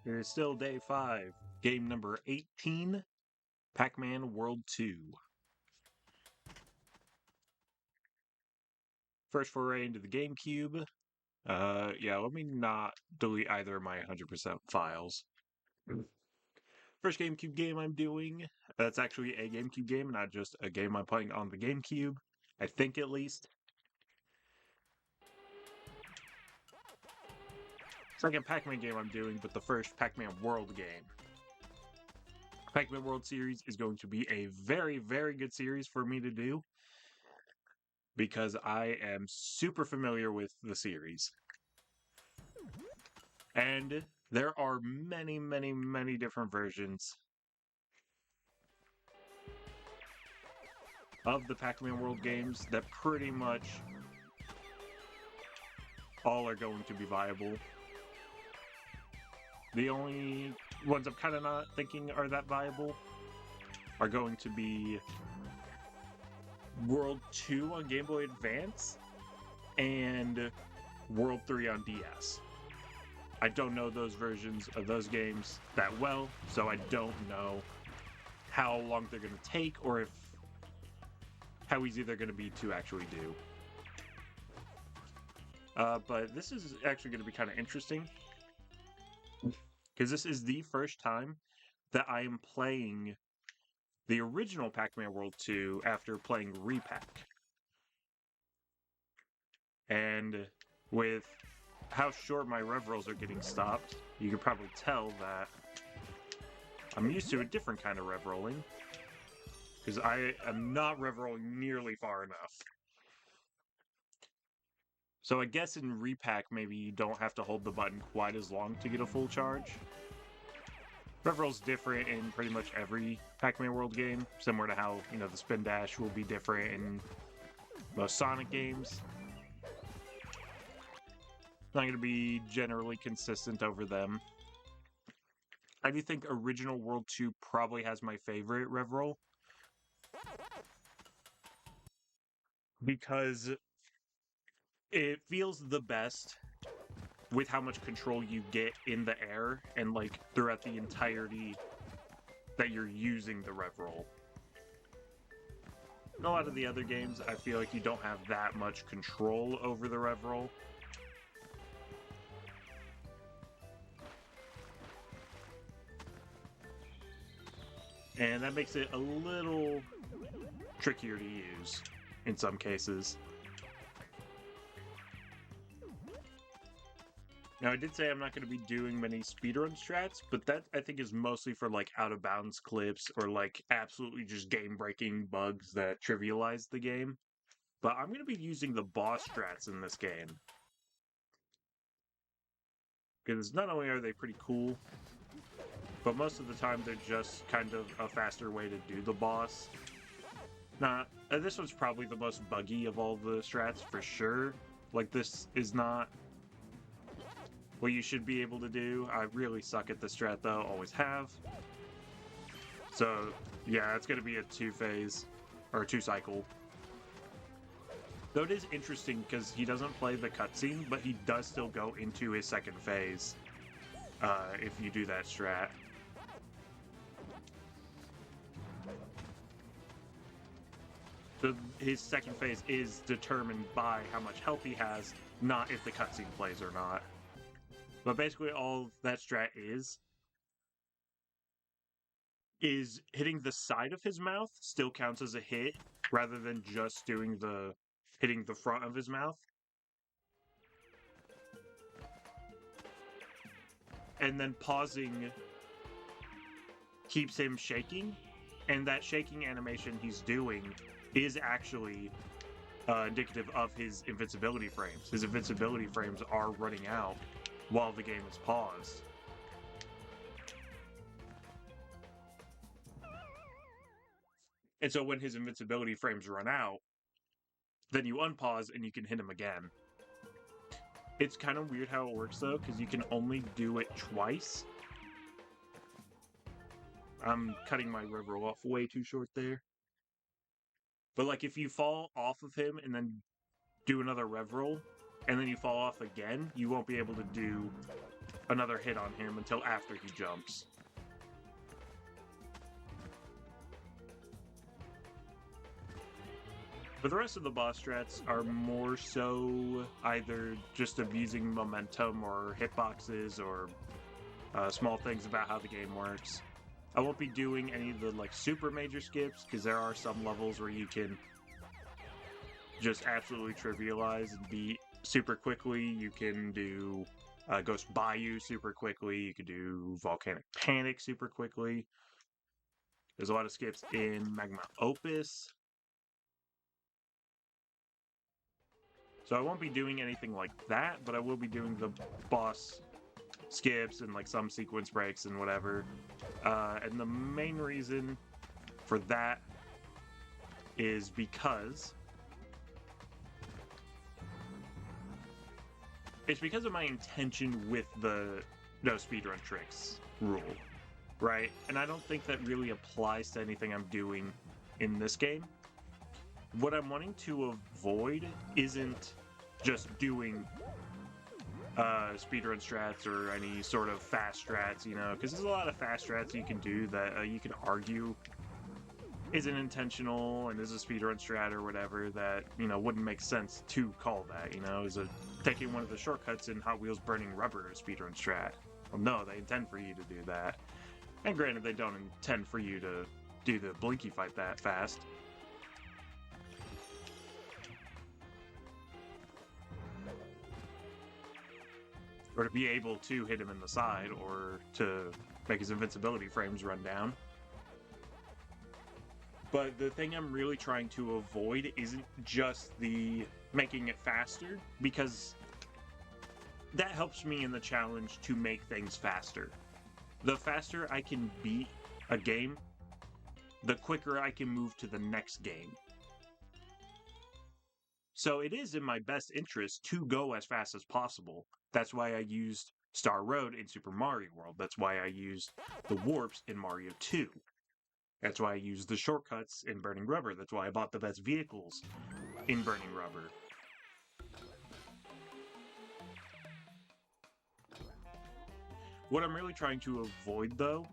It is still day 5, game number 18, Pac-Man World 2. First foray into the GameCube. Yeah, let me not delete either of my 100% files. First GameCube game I'm doing. That's actually a GameCube game, not just a game I'm playing on the GameCube. I think, at least. Second Pac-Man game I'm doing, but the first Pac-Man World game. Pac-Man World series is going to be a very, very good series for me to do, because I am super familiar with the series. And there are many, many, many different versions of the Pac-Man World games that pretty much all are going to be viable. The only ones I'm kind of not thinking are that viable are going to be World 2 on Game Boy Advance and World 3 on DS. I don't know those versions of those games that well, so I don't know how long they're going to take or how easy they're going to be to actually do. But this is actually going to be kind of interesting, because this is the first time that I am playing the original Pac-Man World 2 after playing Repack. And with how short my rev rolls are getting stopped, you can probably tell that I'm used to a different kind of rev rolling, because I am not rev rolling nearly far enough. So I guess in Repack, maybe you don't have to hold the button quite as long to get a full charge. Rev roll's different in pretty much every Pac-Man World game, similar to how, the spin dash will be different in most Sonic games. Not going to be generally consistent over them. I do think original World 2 probably has my favorite rev roll, because it feels the best with how much control you get in the air and throughout the entirety that you're using the rev roll. In a lot of the other games, I feel like you don't have that much control over the rev roll. And that makes it a little trickier to use in some cases. Now, I did say I'm not going to be doing many speedrun strats, but that, I think, is mostly for, out-of-bounds clips or, absolutely just game-breaking bugs that trivialize the game. But I'm going to be using the boss strats in this game, because not only are they pretty cool, but most of the time they're just kind of a faster way to do the boss. Now, this one's probably the most buggy of all the strats, for sure. This is not what you should be able to do. I really suck at this strat, though, always have. So, yeah, it's going to be a 2-phase, or a 2-cycle. Though it is interesting, because he doesn't play the cutscene, but he does still go into his second phase, if you do that strat. So his second phase is determined by how much health he has, not if the cutscene plays or not. But basically all that strat is hitting the side of his mouth still counts as a hit, rather than just doing hitting the front of his mouth. And then pausing keeps him shaking, and that shaking animation he's doing is actually indicative of his invincibility frames. His invincibility frames are running out while the game is paused. And so when his invincibility frames run out, then you unpause and you can hit him again. It's kind of weird how it works, though, because you can only do it twice. I'm cutting my rev roll off way too short there. But, if you fall off of him and then do another rev roll, and then you fall off again, you won't be able to do another hit on him until after he jumps. But the rest of the boss strats are more so either just abusing momentum or hitboxes or small things about how the game works. I won't be doing any of the like super major skips because there are some levels where you can just absolutely trivialize and beat super quickly. You can do Ghost Bayou super quickly. You can do Volcanic Panic super quickly. There's a lot of skips in Magma Opus. So I won't be doing anything like that, but I will be doing the boss skips and like some sequence breaks and whatever. And the main reason for that is because it's because of my intention with the no speedrun tricks rule, right? And I don't think that really applies to anything I'm doing in this game. What I'm wanting to avoid isn't just doing speedrun strats or any sort of fast strats, you know, because there's a lot of fast strats you can do that you can argue isn't intentional and is a speedrun strat or whatever that, you know, wouldn't make sense to call that, you know, is taking one of the shortcuts in Hot Wheels Burning Rubber a speedrun strat. Well, no, they intend for you to do that. And granted, they don't intend for you to do the Blinky fight that fast. Or to be able to hit him in the side, or to make his invincibility frames run down. But the thing I'm really trying to avoid isn't just the making it faster, because that helps me in the challenge to make things faster. The faster I can beat a game, the quicker I can move to the next game. So it is in my best interest to go as fast as possible. That's why I used Star Road in Super Mario World. That's why I used the warps in Mario 2. That's why I used the shortcuts in Burning Rubber. That's why I bought the best vehicles in Burning Rubber. What I'm really trying to avoid, though,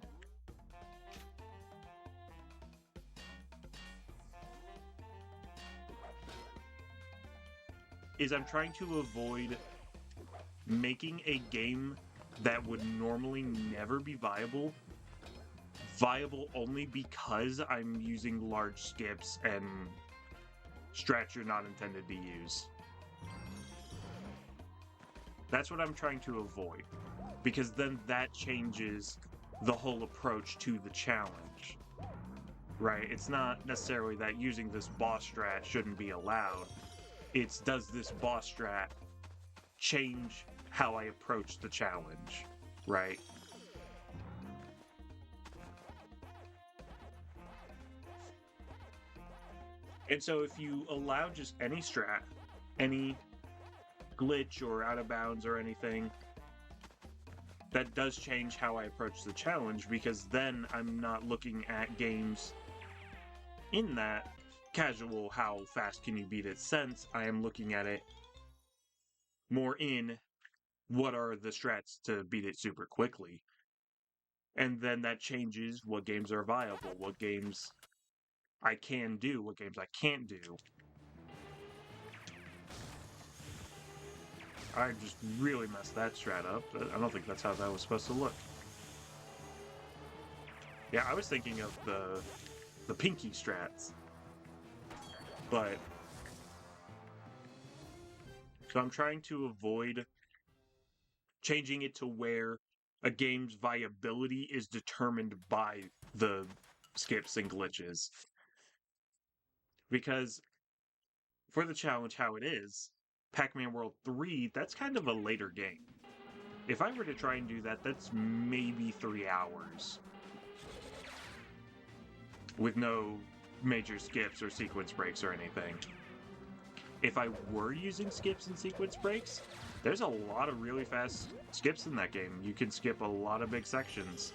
is I'm trying to avoid making a game that would normally never be viable only because I'm using large skips and strats you're not intended to use. That's what I'm trying to avoid, because then that changes the whole approach to the challenge, right? It's not necessarily that using this boss strat shouldn't be allowed. It's, does this boss strat change how I approach the challenge, right? And so if you allow just any strat, any glitch or out of bounds or anything, that does change how I approach the challenge, because then I'm not looking at games in that casual, how fast can you beat it sense. I am looking at it more in what are the strats to beat it super quickly. And then that changes what games are viable, what games I can do, what games I can't do. I just really messed that strat up. I don't think that's how that was supposed to look. Yeah, I was thinking of the pinky strats. But so I'm trying to avoid changing it to where a game's viability is determined by the skips and glitches. Because for the challenge how it is, Pac-Man World 3, that's kind of a later game. If I were to try and do that, that's maybe 3 hours. With no major skips or sequence breaks or anything. If I were using skips and sequence breaks, there's a lot of really fast skips in that game. You can skip a lot of big sections.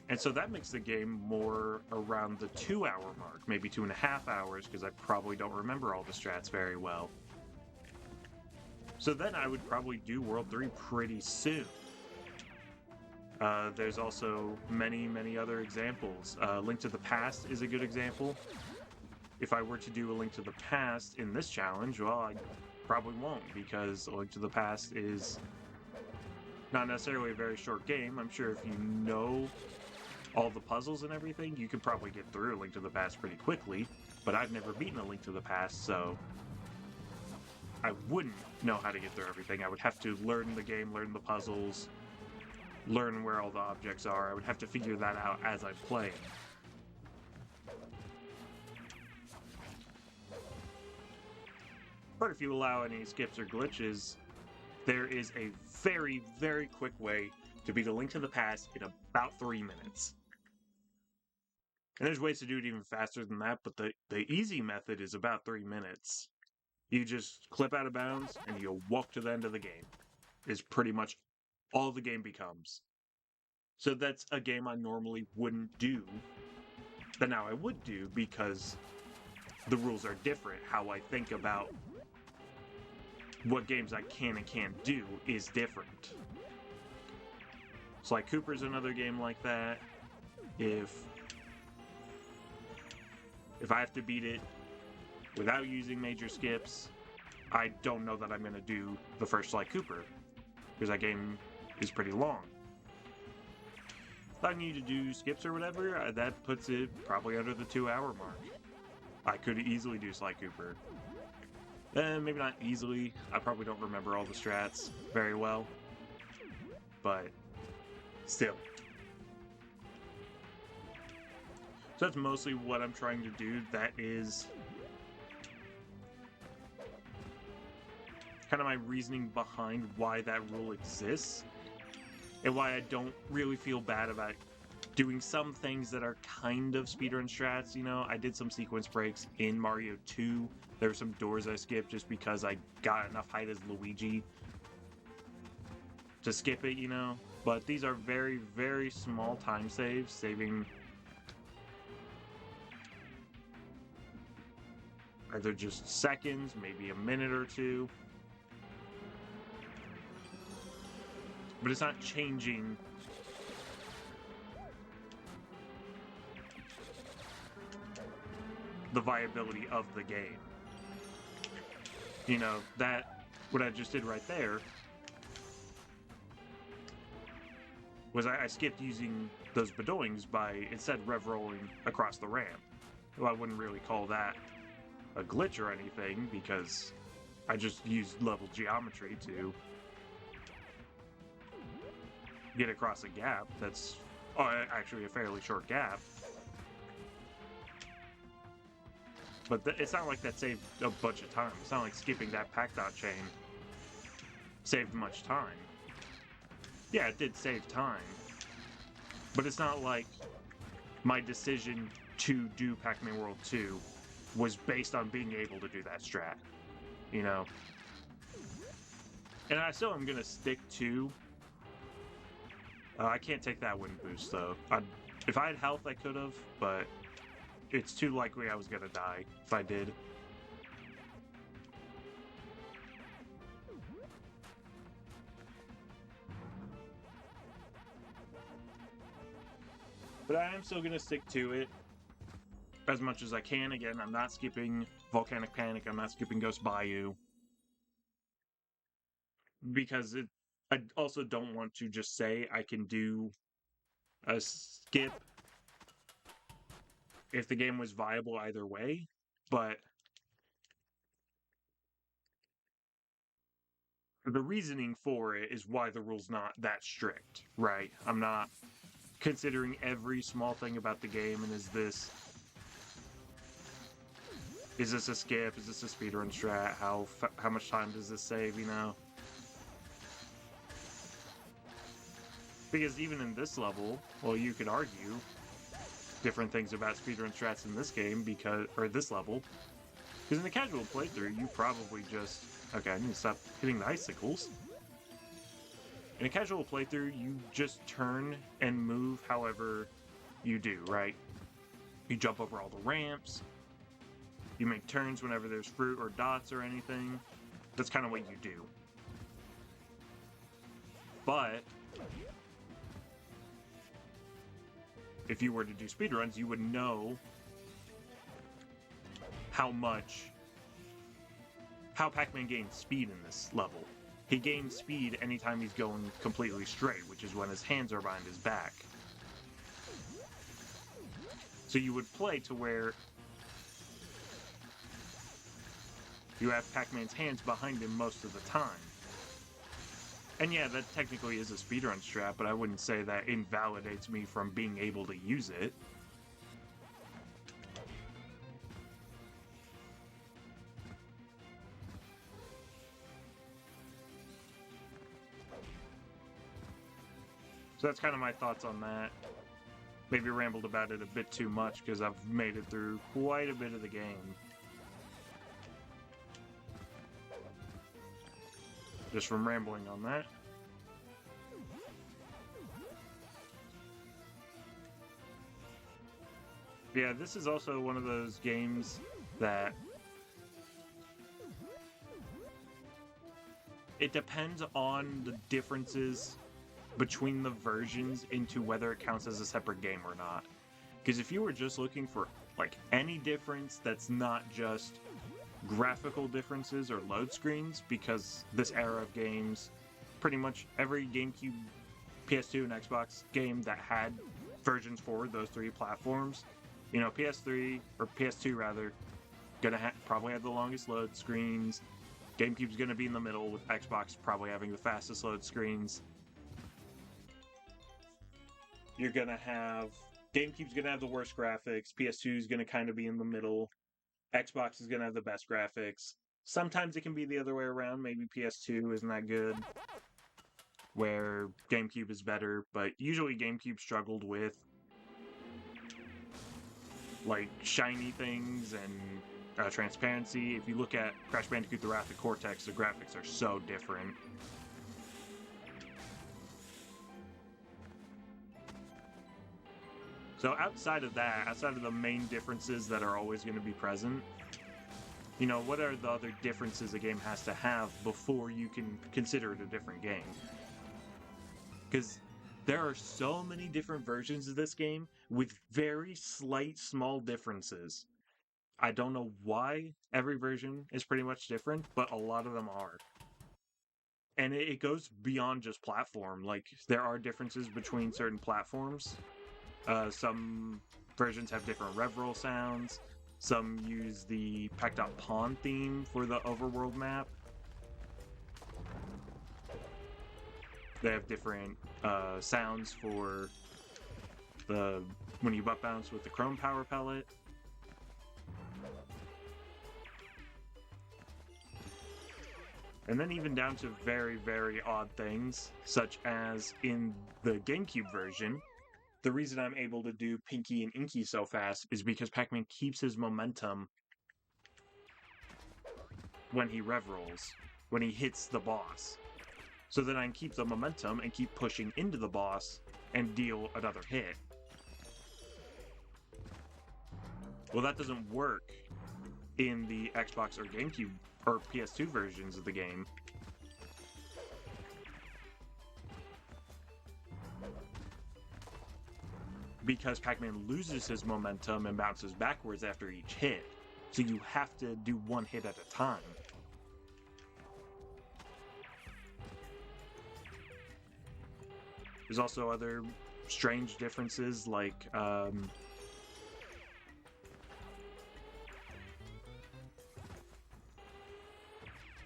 And so that makes the game more around the 2-hour mark, maybe 2.5 hours, because I probably don't remember all the strats very well. So then I would probably do World 3 pretty soon. There's also many other examples. Link to the Past is a good example. If I were to do a Link to the Past in this challenge, well, I probably won't, because a Link to the Past is not necessarily a very short game. I'm sure if you know all the puzzles and everything, you could probably get through a Link to the Past pretty quickly, but I've never beaten a Link to the Past, so I wouldn't know how to get through everything. I would have to learn the game, learn the puzzles, learn where all the objects are. I would have to figure that out as I play. But if you allow any skips or glitches, there is a very quick way to beat a Link to the Past in about 3 minutes. And there's ways to do it even faster than that, but the easy method is about 3 minutes. You just clip out of bounds, and you walk to the end of the game. Is pretty much all the game becomes. So that's a game I normally wouldn't do, but now I would do because the rules are different. How I think about what games I can and can't do is different. Sly Cooper's another game like that. If I have to beat it without using major skips, I don't know that I'm going to do the first Sly Cooper, because that game is pretty long. If I need to do skips or whatever, that puts it probably under the 2-hour mark. I could easily do Sly Cooper. Maybe not easily. I probably don't remember all the strats very well. But still. So that's mostly what I'm trying to do. That is kind of my reasoning behind why that rule exists. And why I don't really feel bad about doing some things that are kind of speedrun strats. You know, I did some sequence breaks in Mario 2. There were some doors I skipped just because I got enough height as Luigi to skip it, you know. But these are very small time saves, saving either just seconds, maybe a minute or two. But it's not changing the viability of the game. You know, that, what I just did right there, was I skipped using those bedoings by instead rev rolling across the ramp. Well, I wouldn't really call that a glitch or anything, because I just used level geometry to get across a gap that's actually a fairly short gap. But it's not like that saved a bunch of time. It's not like skipping that Pac-Dot chain saved much time. Yeah, it did save time. But it's not like my decision to do Pac-Man World 2 was based on being able to do that strat. You know? And I still am going to stick to... I can't take that wind boost, though. If I had health, I could have, but it's too likely I was going to die if I did. But I am still going to stick to it as much as I can. Again, I'm not skipping Volcanic Panic. I'm not skipping Ghost Bayou. Because I also don't want to just say I can do a skip if the game was viable either way, but the reasoning for it is why the rule's not that strict, right? I'm not considering every small thing about the game, and is this a skip? Is this a speedrun strat? How much time does this save, you know? Because even in this level, well, you could argue different things about speedrun strats in this game, or this level. Because in the casual playthrough, you probably just... Okay, I need to stop hitting the icicles. In a casual playthrough, you just turn and move however you do, right? You jump over all the ramps. You make turns whenever there's fruit or dots or anything. That's kind of what you do. But if you were to do speedruns, you would know how Pac-Man gains speed in this level. He gains speed anytime he's going completely straight, which is when his hands are behind his back. So you would play to where you have Pac-Man's hands behind him most of the time. And yeah, that technically is a speedrun strat, but I wouldn't say that invalidates me from being able to use it. So that's kind of my thoughts on that. Maybe rambled about it a bit too much because I've made it through quite a bit of the game. Just from rambling on that. Yeah, this is also one of those games that it depends on the differences between the versions into whether it counts as a separate game or not. Because if you were just looking for like any difference that's not just graphical differences or load screens, because this era of games, pretty much every GameCube, PS2, and Xbox game that had versions for those three platforms, you know, PS3 or PS2 rather, gonna probably have the longest load screens. GameCube's gonna be in the middle, with Xbox probably having the fastest load screens. You're gonna have GameCube's gonna have the worst graphics. PS2 is gonna kind of be in the middle. Xbox is gonna have the best graphics. Sometimes it can be the other way around. Maybe PS2 isn't that good, where GameCube is better. But usually GameCube struggled with like shiny things and transparency. If you look at Crash Bandicoot: The Wrath of Cortex, the graphics are so different. So outside of that, outside of the main differences that are always going to be present, you know, what are the other differences a game has to have before you can consider it a different game? Because there are so many different versions of this game with very slight, small differences. I don't know why every version is pretty much different, but a lot of them are. And it goes beyond just platform. Like, there are differences between certain platforms. Some versions have different rev roll sounds. Some use the Packed Out Pawn theme for the overworld map. They have different sounds for when you butt bounce with the Chrome Power Pellet. And then even down to very, very odd things, such as in the GameCube version, the reason I'm able to do Pinky and Inky so fast is because Pac-Man keeps his momentum when he rev rolls, when he hits the boss. So then I can keep the momentum and keep pushing into the boss and deal another hit. Well, that doesn't work in the Xbox or GameCube or PS2 versions of the game. Because Pac-Man loses his momentum and bounces backwards after each hit. So you have to do one hit at a time. There's also other strange differences, like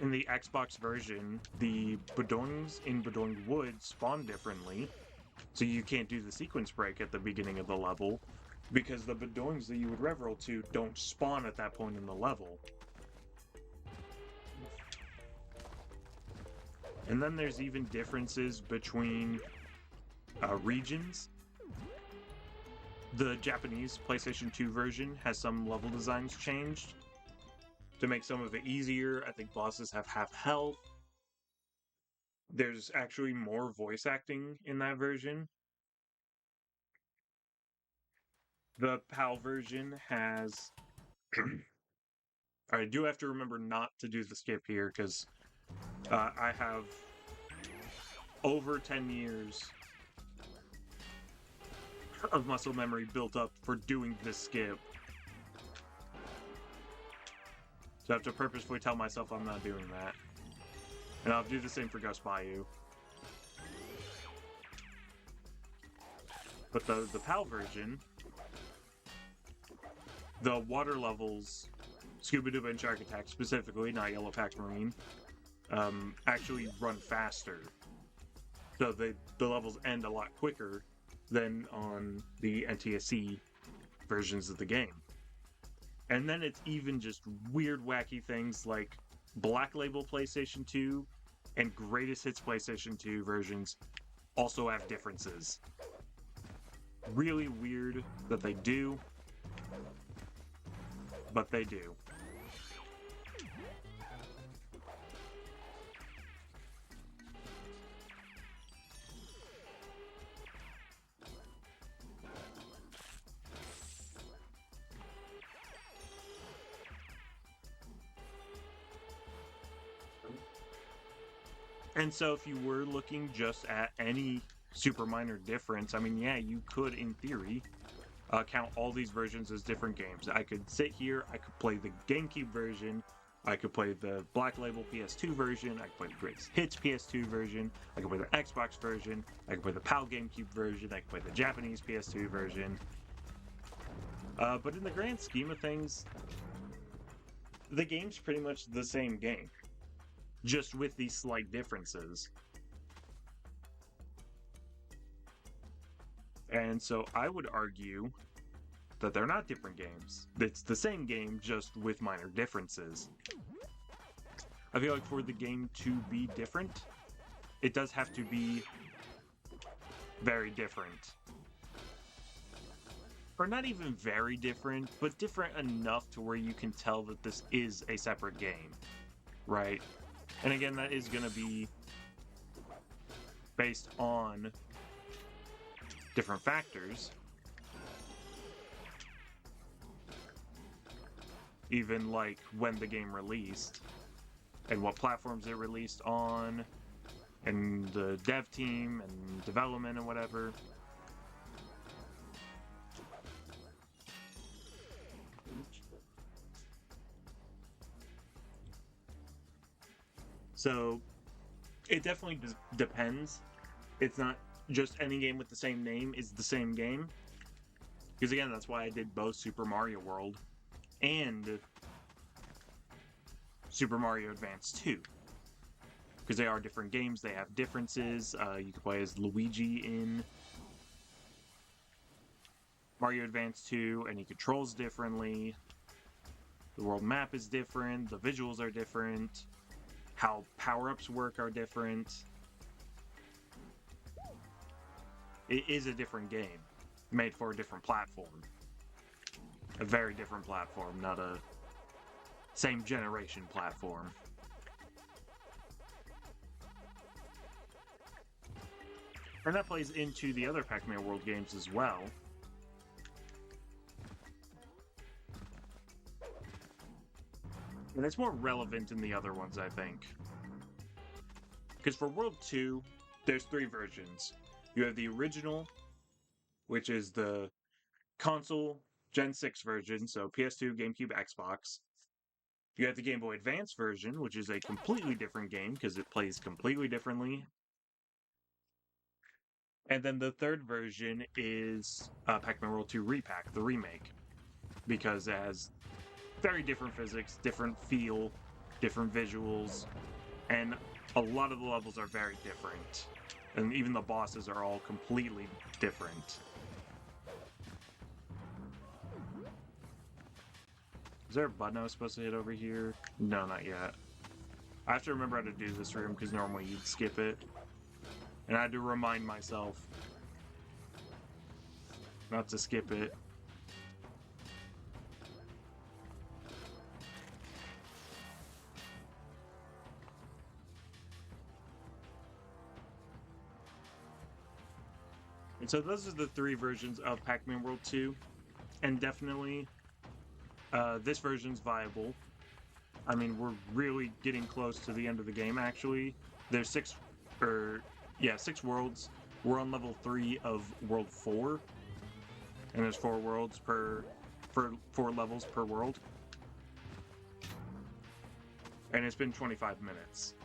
in the Xbox version, the Badongs in Badong Wood spawn differently, so you can't do the sequence break at the beginning of the level, because the Badongs that you would rev roll to don't spawn at that point in the level. And then there's even differences between regions. The Japanese PlayStation 2 version has some level designs changed to make some of it easier. I think bosses have half health. There's actually more voice acting in that version. The PAL version has... I do have to remember not to do the skip here, because I have over 10 years of muscle memory built up for doing this skip. So I have to purposefully tell myself I'm not doing that. And I'll do the same for Ghost Bayou. But the PAL version, the water levels, Scuba Duba and Shark Attack specifically, not Yellow Pack Marine, actually run faster. So the levels end a lot quicker than on the NTSC versions of the game. And then it's even just weird, wacky things like Black Label PlayStation 2 and Greatest Hits PlayStation 2 versions also have differences. Really weird that they do, but they do. And so if you were looking just at any super minor difference, I mean, yeah, you could, in theory, count all these versions as different games. I could sit here, I could play the GameCube version, I could play the Black Label PS2 version, I could play the Greatest Hits PS2 version, I could play the Xbox version, I could play the PAL GameCube version, I could play the Japanese PS2 version. But in the grand scheme of things, the game's pretty much the same game, just with these slight differences. And so I would argue that they're not different games. It's the same game, just with minor differences. I feel like for the game to be different, it does have to be very different. Or not even very different, but different enough to where you can tell that this is a separate game, right? And again, that is going to be based on different factors. Even like when the game released, and what platforms it released on, and the dev team, and development, and whatever. So, it definitely depends. It's not just any game with the same name is the same game. Because again, that's why I did both Super Mario World and Super Mario Advance 2. Because they are different games, they have differences. You can play as Luigi in Mario Advance 2, and he controls differently. The world map is different, the visuals are different, how power-ups work are different. It is a different game, made for a different platform. A very different platform, not a same generation platform. And that plays into the other Pac-Man World games as well. And it's more relevant in the other ones, I think. Because for World 2, there's 3 versions. You have the original, which is the console Gen 6 version, so PS2, GameCube, Xbox. You have the Game Boy Advance version, which is a completely different game because it plays completely differently. And then the third version is Pac-Man World 2 Repack, the remake, because it has very different physics, different feel, different visuals, and a lot of the levels are very different. And even the bosses are all completely different. Is there a button I was supposed to hit over here? No, not yet. I have to remember how to do this room because normally you'd skip it. And I had to remind myself not to skip it. And so those are the 3 versions of Pac-Man World 2. And definitely, this version's viable. I mean, we're really getting close to the end of the game, actually. There's Yeah, 6 worlds. We're on level 3 of world 4, and there's 4 worlds per, for 4 levels per world. And it's been 25 minutes.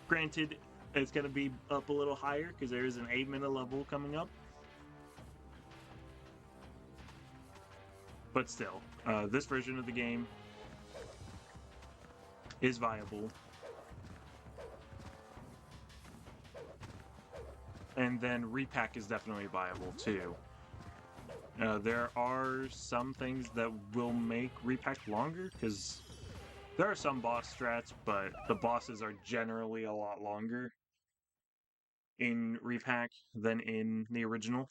Granted, it's going to be up a little higher because there is an 8-minute level coming up. But still, this version of the game is viable. And then repack is definitely viable too. There are some things that will make repack longer, because there are some boss strats, but the bosses are generally a lot longer in repack than in the original.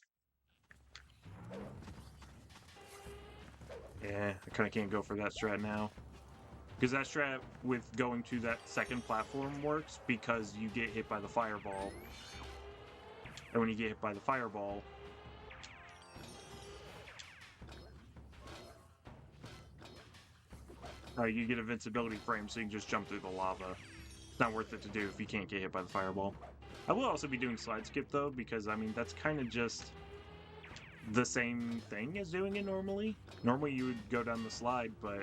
Yeah, I kind of can't go for that strat now. Because that strat with going to that second platform works because you get hit by the fireball. And when you get hit by the fireball, you get invincibility frame, so you can just jump through the lava. It's not worth it to do if you can't get hit by the fireball. I will also be doing slide skip though, because I mean that's kind of just the same thing as doing it normally. Normally you would go down the slide, but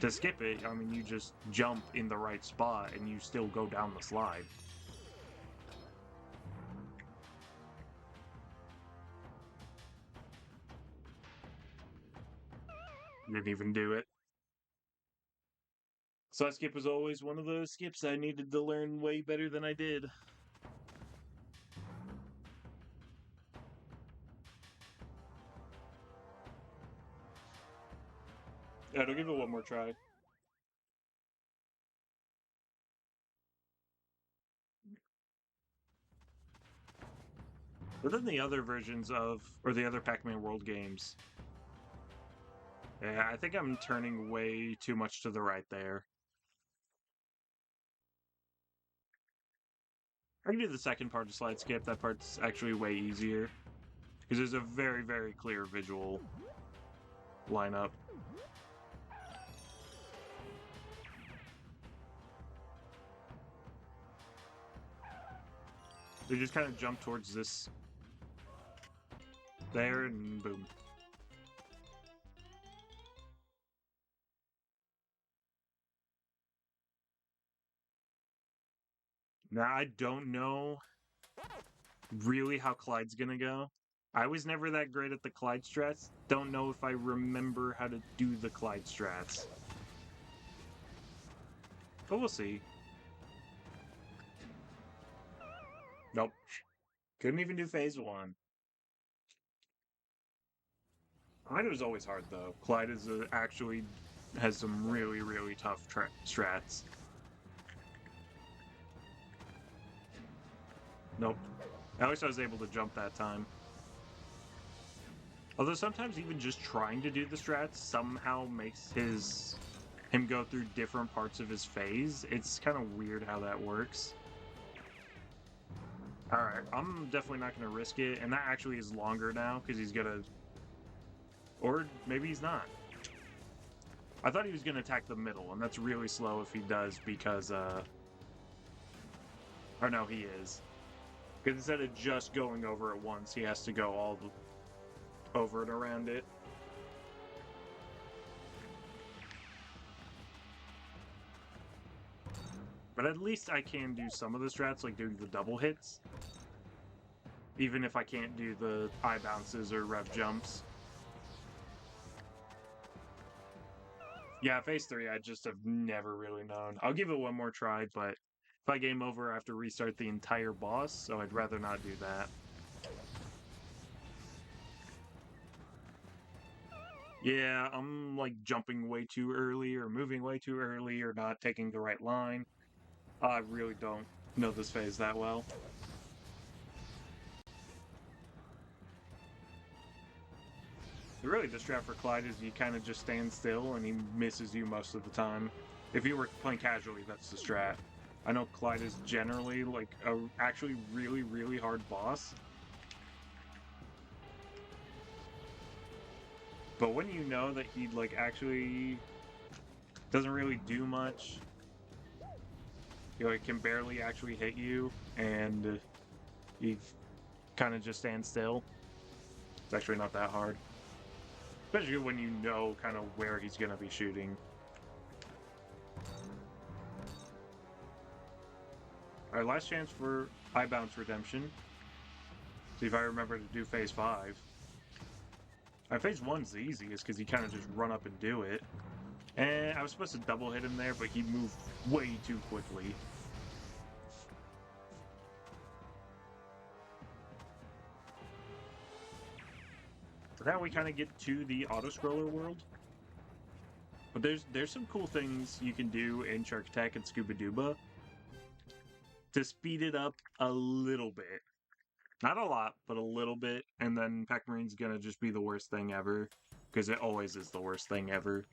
to skip it, I mean you just jump in the right spot and you still go down the slide. Didn't even do it. Slide skip was always one of those skips I needed to learn way better than I did. I'll give it one more try. But then the other versions of, or the other Pac-Man World games, yeah, I think I'm turning way too much to the right there. I can do the second part of slide skip. That part's actually way easier, because there's a very, very clear visual lineup. They just kind of jump towards this there, and boom. Now, I don't know really how Clyde's gonna go. I was never that great at the Clyde strats. Don't know if I remember how to do the Clyde strats. But we'll see. Nope. Couldn't even do phase 1. Clyde was always hard, though. Clyde is actually has some really, really tough strats. Nope. At least I was able to jump that time. Although sometimes even just trying to do the strats somehow makes him go through different parts of his phase. It's kind of weird how that works. Alright, I'm definitely not going to risk it, and that actually is longer now, because he's going to... Or maybe he's not. I thought he was going to attack the middle, and that's really slow if he does, because, Or no, he is. Because instead of just going over it once, he has to go all over and around it. But at least I can do some of the strats, like doing the double hits. Even if I can't do the eye bounces or rev jumps. Yeah, phase 3, I just have never really known. I'll give it one more try, but if I game over, I have to restart the entire boss, so I'd rather not do that. Yeah, I'm like jumping way too early, or moving way too early, or not taking the right line. I really don't know this phase that well. Really, the strat for Clyde is you kind of just stand still and he misses you most of the time. If you were playing casually, that's the strat. I know Clyde is generally like a actually really, really hard boss. But when you know that he like actually doesn't really do much, he like can barely actually hit you, and You kind of just stand still. It's actually not that hard. Especially when you know kind of where he's going to be shooting. Alright, last chance for high bounce redemption. See if I remember to do phase 5. Phase 1's the easiest because you kind of just run up and do it. And I was supposed to double hit him there, but he moved way too quickly. Now we kind of get to the auto-scroller world. But there's some cool things you can do in Shark Attack and Scuba Duba to speed it up a little bit. Not a lot, but a little bit. And then Pac-Marine's gonna just be the worst thing ever. Because it always is the worst thing ever.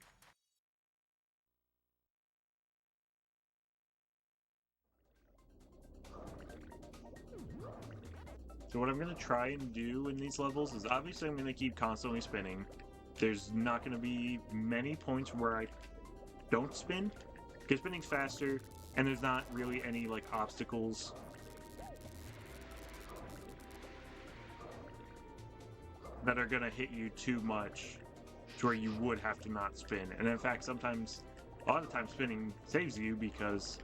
So what I'm going to try and do in these levels is obviously I'm going to keep constantly spinning. There's not going to be many points where I don't spin, because spinning's faster, and there's not really any like obstacles. That are going to hit you too much to where you would have to not spin. And in fact, sometimes, a lot of times spinning saves you because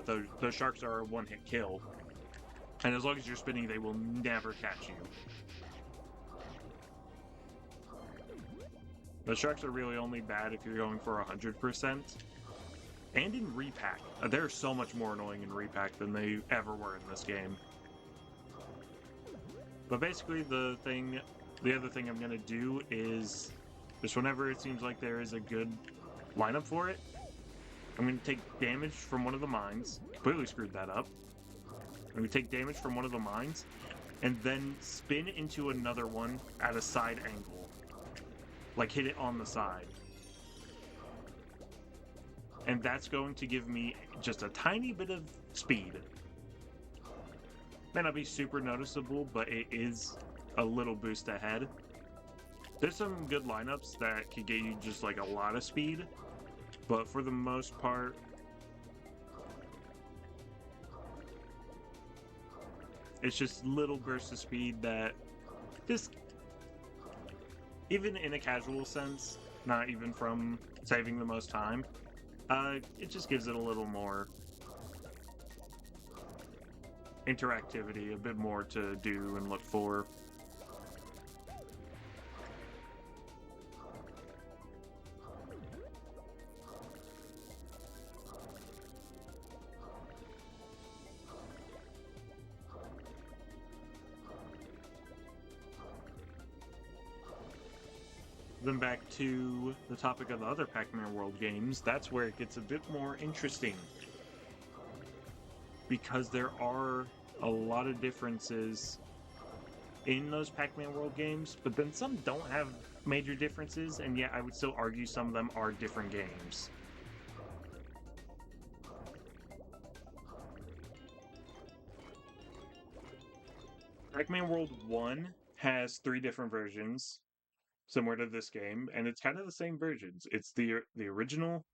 those sharks are a one-hit kill. And as long as you're spinning, they will never catch you. The sharks are really only bad if you're going for 100%. And in repack. They're so much more annoying in repack than they ever were in this game. But basically, the other thing I'm going to do is, just whenever it seems like there is a good lineup for it, I'm going to take damage from one of the mines. Completely screwed that up. I'm going to take damage from one of the mines, and then spin into another one at a side angle. Like, hit it on the side. And that's going to give me just a tiny bit of speed. May not be super noticeable, but it is a little boost ahead. There's some good lineups that can get you just, like, a lot of speed. But for the most part, it's just little bursts of speed that just, even in a casual sense, not even from saving the most time, it just gives it a little more interactivity, a bit more to do and look for. Then back to the topic of the other Pac-Man World games, that's where it gets a bit more interesting. Because there are a lot of differences in those Pac-Man World games, but then some don't have major differences, and yet I would still argue some of them are different games. Pac-Man World 1 has 3 different versions, similar to this game, and it's kind of the same versions. It's the original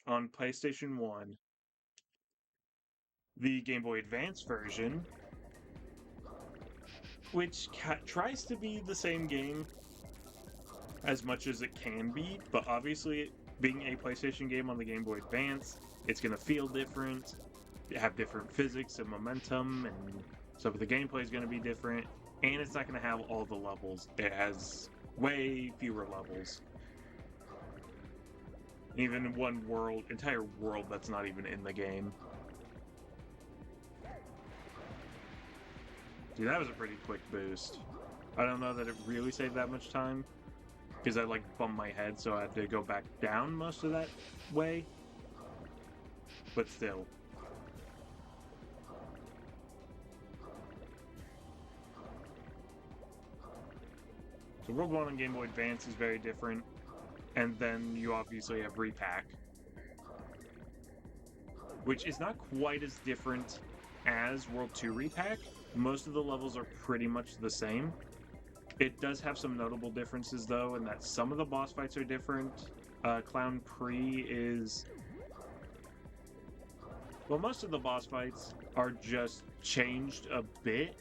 on PlayStation 1, the Game Boy Advance version, which tries to be the same game as much as it can be, but obviously, being a PlayStation game on the Game Boy Advance, it's going to feel different, have different physics and momentum, and so the gameplay is going to be different, and it's not going to have all the levels. It has way fewer levels. Even one entire world that's not even in the game. Dude, that was a pretty quick boost. I don't know that it really saved that much time, because I, like, bumped my head, so I had to go back down most of that way. But still. So World 1 on Game Boy Advance is very different, and then you obviously have Repack, which is not quite as different as World 2 Repack. Most of the levels are pretty much the same. It does have some notable differences, though, in that some of the boss fights are different. Clown Pre is Well, most of the boss fights are just changed a bit.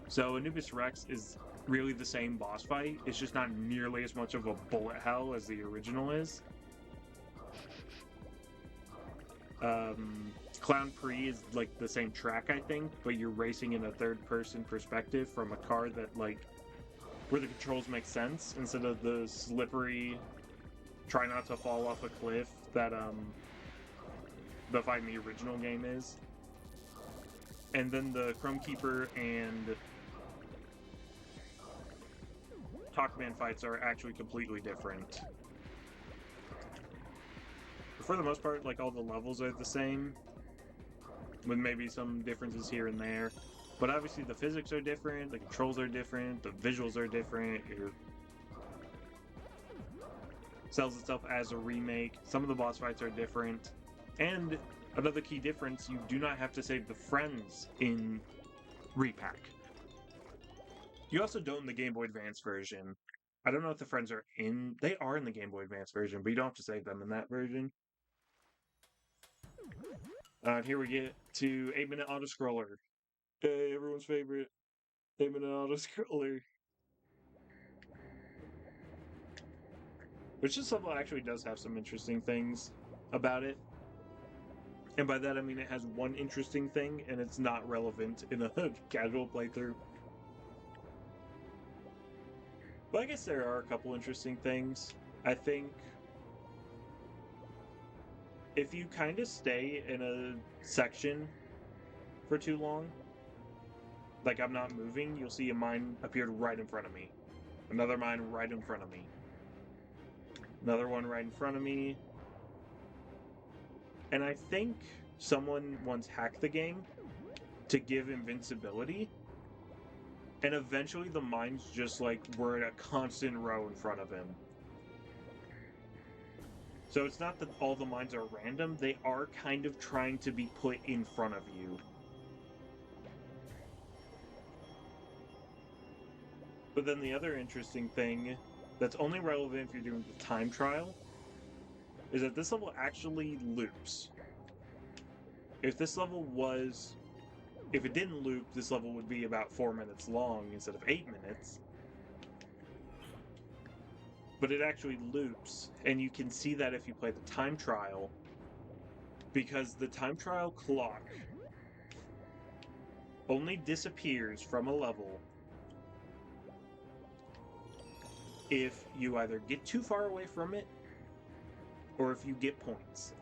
So Anubis Rex is really the same boss fight. It's just not nearly as much of a bullet hell as the original is. Clown Pre is like the same track, I think, but you're racing in a third-person perspective from a car that like where the controls make sense instead of the slippery try not to fall off a cliff that the fight in the original game is. And then the Chrome Keeper and Pac-Man fights are actually completely different. For the most part, like all the levels are the same, with maybe some differences here and there. But obviously the physics are different, the controls are different, the visuals are different. It sells itself as a remake. Some of the boss fights are different. And another key difference, you do not have to save the friends in Repack. You also don't in the Game Boy Advance version. I don't know if the friends are in... They are in the Game Boy Advance version, but you don't have to save them in that version. Here we get to 8-minute auto-scroller. Hey, everyone's favorite 8-minute auto-scroller. Which this level actually does have some interesting things about it. And by that I mean it has one interesting thing, and it's not relevant in a casual playthrough. But I guess there are a couple interesting things. I think if you kind of stay in a section for too long, like I'm not moving, you'll see a mine appeared right in front of me. Another mine right in front of me. Another one right in front of me. And I think someone once hacked the game to give invincibility. And eventually the mines just like were in a constant row in front of him. So it's not that all the mines are random, they are kind of trying to be put in front of you. But then the other interesting thing that's only relevant if you're doing the time trial is that this level actually loops. If this level was... If it didn't loop, this level would be about 4 minutes long instead of 8 minutes. But it actually loops, and you can see that if you play the time trial, because the time trial clock only disappears from a level if you either get too far away from it, or if you get points.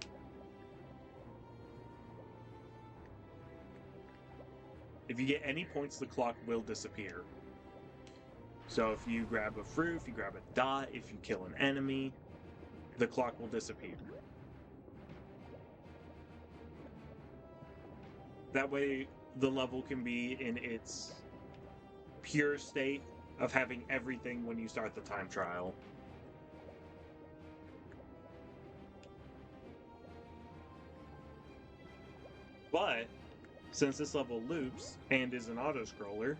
If you get any points, the clock will disappear. So if you grab a fruit, if you grab a dot, if you kill an enemy, the clock will disappear. That way, the level can be in its pure state of having everything when you start the time trial. But since this level loops and is an auto-scroller,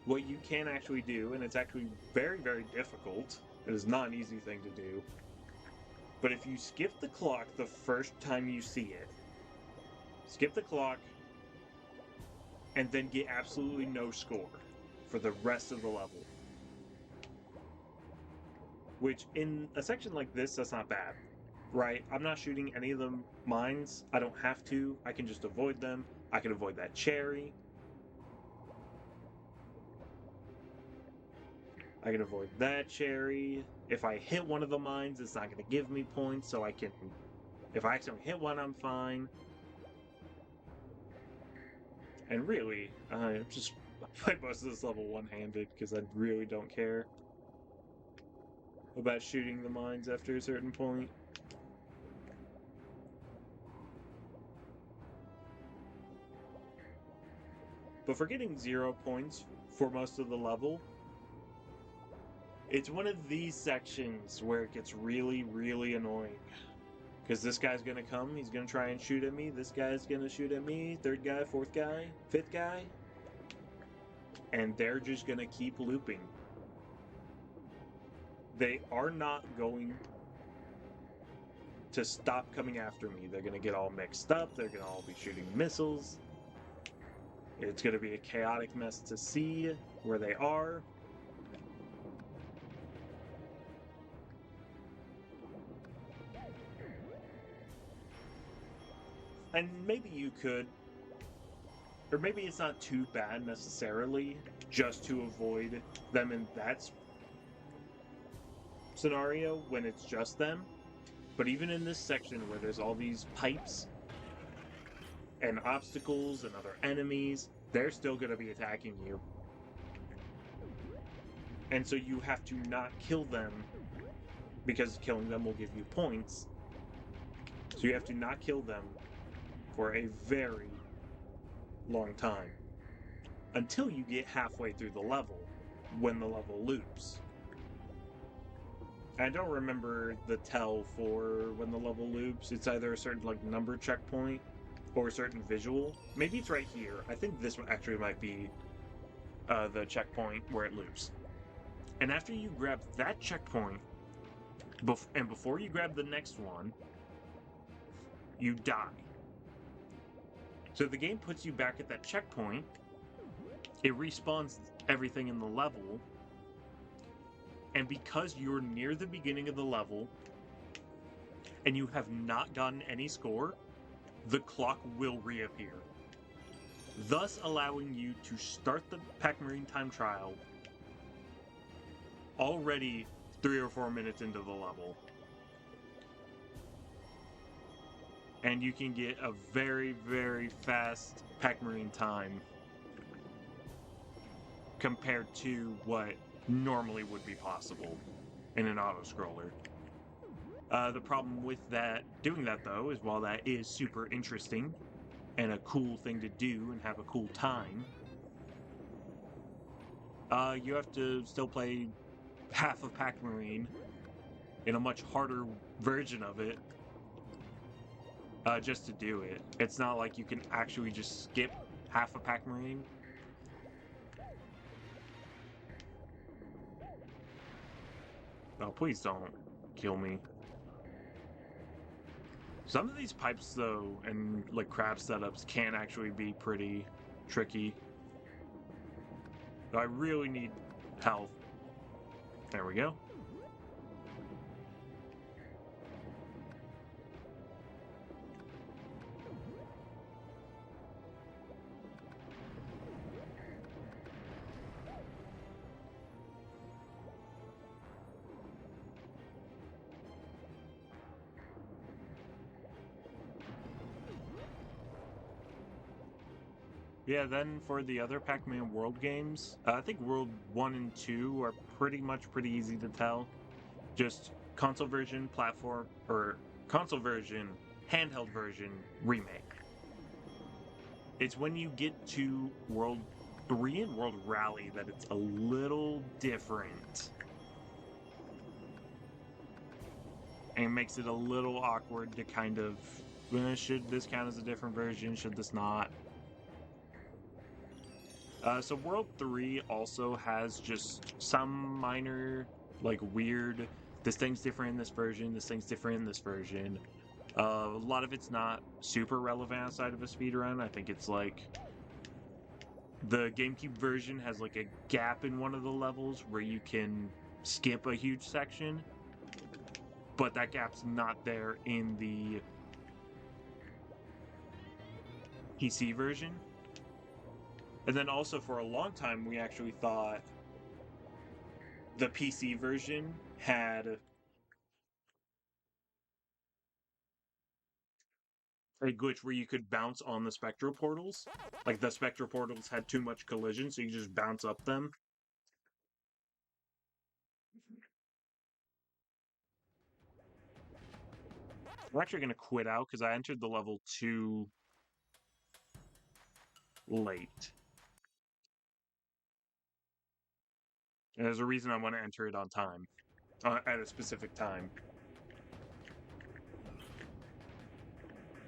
what you can actually do, and it's actually very, very difficult, it is not an easy thing to do, but if you skip the clock the first time you see it, skip the clock, and then get absolutely no score for the rest of the level. Which, in a section like this, that's not bad, right? I'm not shooting any of the mines. I don't have to. I can just avoid them. I can avoid that cherry. I can avoid that cherry. If I hit one of the mines, it's not going to give me points, so I can... If I accidentally hit one, I'm fine. And really, I just play most of this level one-handed, because I really don't care about shooting the mines after a certain point. But for getting 0 points for most of the level, it's one of these sections where it gets really, really annoying. Because this guy's gonna come, he's gonna try and shoot at me, this guy's gonna shoot at me, third guy, fourth guy, fifth guy. And they're just gonna keep looping. They are not going to stop coming after me. They're going to get all mixed up. They're going to all be shooting missiles. It's going to be a chaotic mess to see where they are. And maybe you could, or maybe it's not too bad necessarily, just to avoid them in that scenario when it's just them. But even in this section where there's all these pipes and obstacles and other enemies, they're still going to be attacking you. And so you have to not kill them, because killing them will give you points. So you have to not kill them for a very long time, until you get halfway through the level, when the level loops. I don't remember the tell for when the level loops. It's either a certain like number checkpoint or a certain visual. Maybe it's right here. I think this one actually might be the checkpoint where it loops. And after you grab that checkpoint, and before you grab the next one, you die. So the game puts you back at that checkpoint, it respawns everything in the level, and because you're near the beginning of the level, and you have not gotten any score, the clock will reappear, thus allowing you to start the Pac-Man time trial already 3 or 4 minutes into the level. And you can get a very, very fast Pac-Man time compared to what normally would be possible in an auto-scroller. The problem with that, doing that though, is while that is super interesting and a cool thing to do and have a cool time, you have to still play half of Pac-Man in a much harder version of it just to do it. It's not like you can actually just skip half of Pac-Man. Oh, please don't kill me. Some of these pipes, though, and like crab setups can actually be pretty tricky. I really need health. There we go. Yeah, then for the other Pac-Man World games, I think World 1 and 2 are pretty easy to tell. Just console version, platform, or console version, handheld version, remake. It's when you get to World 3 and World Rally that it's a little different. And it makes it a little awkward to kind of, should this count as a different version? Should this not? So World 3 also has just some minor, like, weird, this thing's different in this version, this thing's different in this version. A lot of it's not super relevant outside of a speedrun. I think it's like, the GameCube version has like a gap in one of the levels where you can skip a huge section, but that gap's not there in the PC version. And then also for a long time, we actually thought the PC version had a glitch where you could bounce on the spectral portals. Like the spectral portals had too much collision, so you just bounce up them. I'm actually going to quit out because I entered the level too late. And there's a reason I want to enter it on time. At a specific time.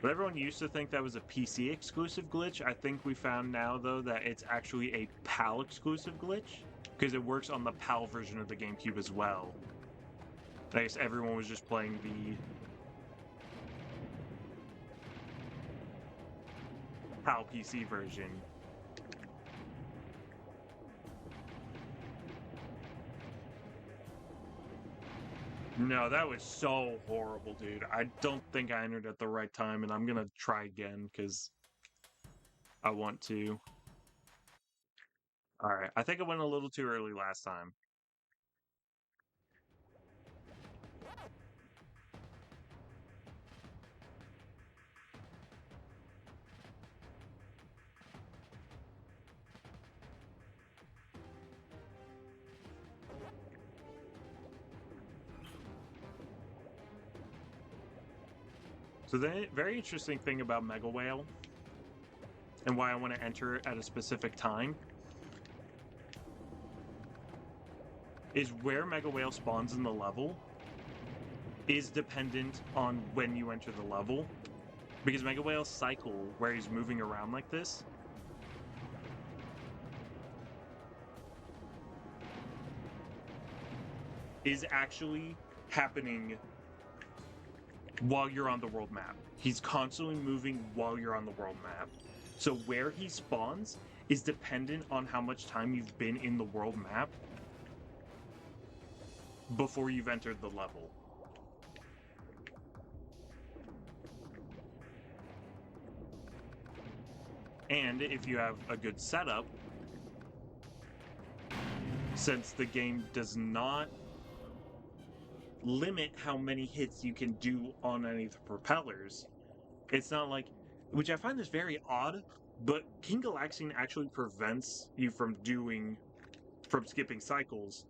But everyone used to think that was a PC exclusive glitch. I think we found now, though, that it's actually a PAL exclusive glitch, because it works on the PAL version of the GameCube as well. I guess everyone was just playing the PAL PC version. No, that was so horrible, dude. I don't think I entered at the right time, and I'm gonna try again because I want to. Alright, I think I went a little too early last time. So the very interesting thing about Mega Whale, and why I want to enter at a specific time, is where Mega Whale spawns in the level is dependent on when you enter the level. Because Mega Whale's cycle, where he's moving around like this, is actually happening while you're on the world map. He's constantly moving while you're on the world map. So where he spawns is dependent on how much time you've been in the world map before you've entered the level. And if you have a good setup, since the game does not limit how many hits you can do on any of the propellers, it's not like, which I find this very odd, but King Galaxian actually prevents you from skipping cycles,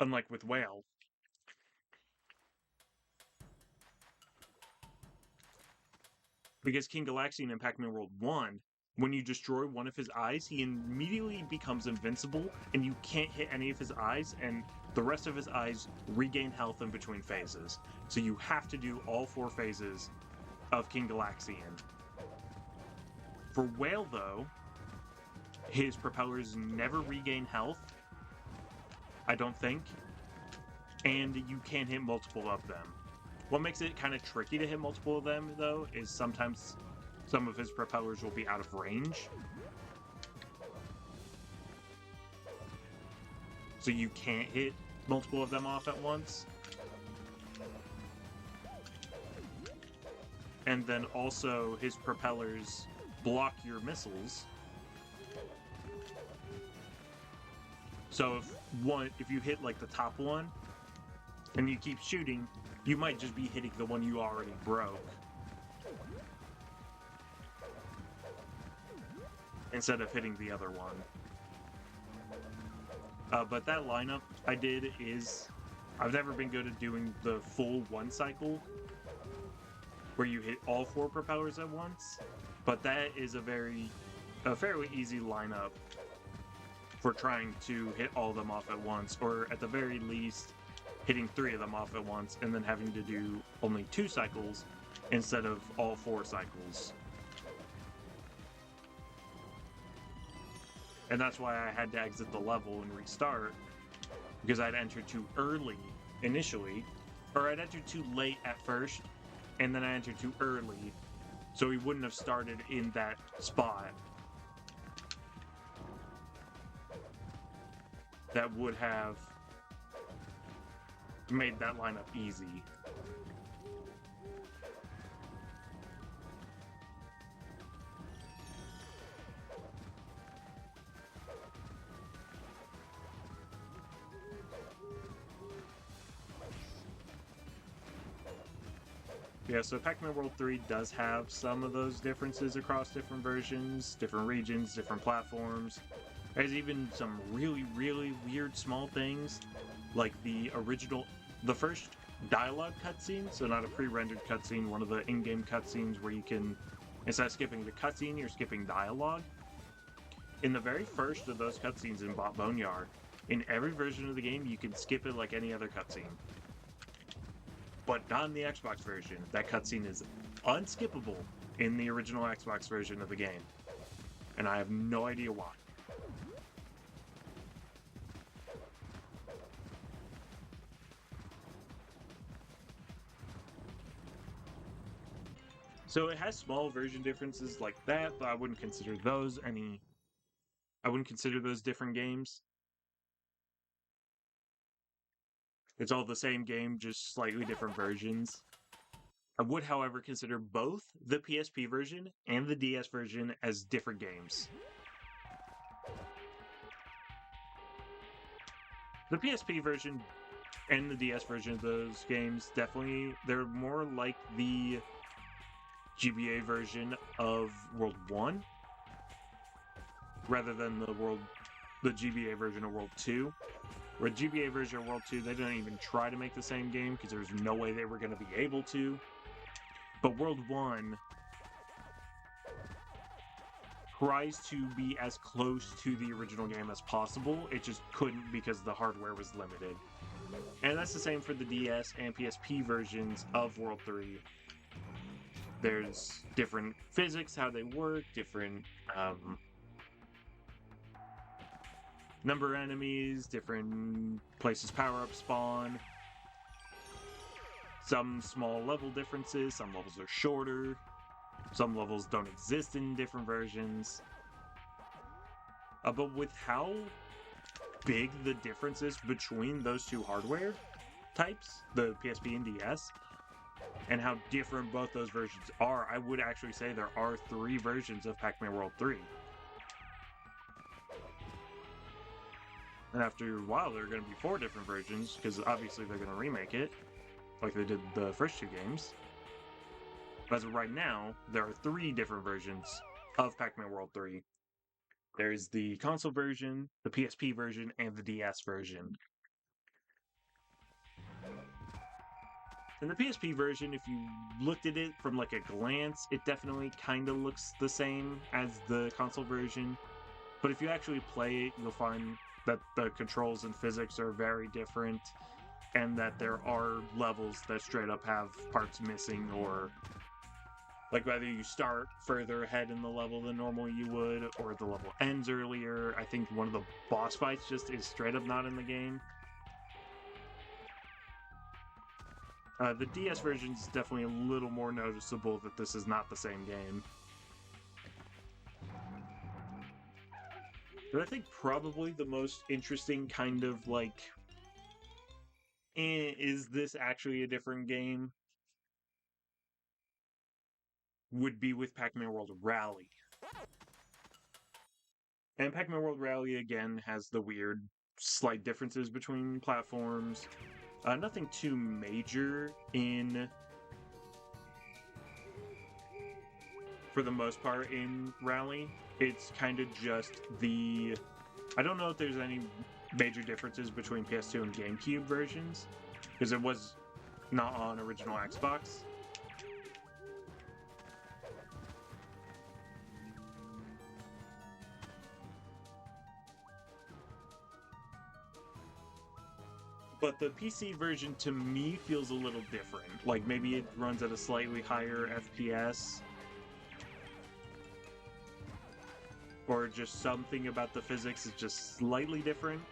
unlike with Whale. Because King Galaxian in Pac-Man World 1, when you destroy one of his eyes, he immediately becomes invincible, and you can't hit any of his eyes, and the rest of his eyes regain health in between phases. So you have to do all 4 phases of King Galaxian. For Whale, though, his propellers never regain health, I don't think, and you can hit multiple of them. What makes it kind of tricky to hit multiple of them, though, is sometimes some of his propellers will be out of range. So you can't hit multiple of them off at once. And then also his propellers block your missiles. So if you hit like the top one and you keep shooting, you might just be hitting the one you already broke instead of hitting the other one. But that lineup I did is, I've never been good at doing the full one cycle where you hit all 4 propellers at once, but that is a fairly easy lineup for trying to hit all of them off at once, or at the very least hitting 3 of them off at once and then having to do only 2 cycles instead of all 4 cycles. And that's why I had to exit the level and restart, because I'd entered too early initially, or I'd entered too late at first, and then I entered too early, so he wouldn't have started in that spot. That would have made that lineup easy. Yeah, so Pac-Man World 3 does have some of those differences across different versions, different regions, different platforms. There's even some really, really weird small things, like the first dialogue cutscene, so not a pre-rendered cutscene, one of the in-game cutscenes where you can, instead of skipping the cutscene, you're skipping dialogue. In the very first of those cutscenes in Boneyard, in every version of the game, you can skip it like any other cutscene. But not in the Xbox version. That cutscene is unskippable in the original Xbox version of the game. And I have no idea why. So it has small version differences like that, but I wouldn't consider those any. I wouldn't consider those different games. It's all the same game, just slightly different versions. I would, however, consider both the PSP version and the DS version as different games. The PSP version and the DS version of those games definitely, they're more like the GBA version of World 1 rather than the GBA version of World 2. Where GBA version of World 2, they didn't even try to make the same game because there was no way they were going to be able to. But World 1 tries to be as close to the original game as possible. It just couldn't because the hardware was limited. And that's the same for the DS and PSP versions of World 3. There's different physics, how they work, different number of enemies, different places power-ups spawn. Some small level differences, some levels are shorter, some levels don't exist in different versions. But with how big the difference is between those two hardware types, the PSP and DS, and how different both those versions are, I would actually say there are 3 versions of Pac-Man World 3. And after a while, there are going to be 4 different versions, because obviously they're going to remake it, like they did the first 2 games. But as of right now, there are 3 different versions of Pac-Man World 3. There's the console version, the PSP version, and the DS version. In the PSP version, if you looked at it from like a glance, it definitely kind of looks the same as the console version. But if you actually play it, you'll find that the controls and physics are very different, and that there are levels that straight up have parts missing, or like whether you start further ahead in the level than normally you would, or the level ends earlier. I think one of the boss fights just is straight up not in the game. The DS version is definitely a little more noticeable that this is not the same game. But I think probably the most interesting kind of like, is this actually a different game? Would be with Pac-Man World Rally. And Pac-Man World Rally, again, has the weird slight differences between platforms. Nothing too major for the most part in Rally. It's kind of just I don't know if there's any major differences between PS2 and GameCube versions, because it was not on original Xbox. But the PC version, to me, feels a little different. Like, maybe it runs at a slightly higher FPS. Or just something about the physics is just slightly different,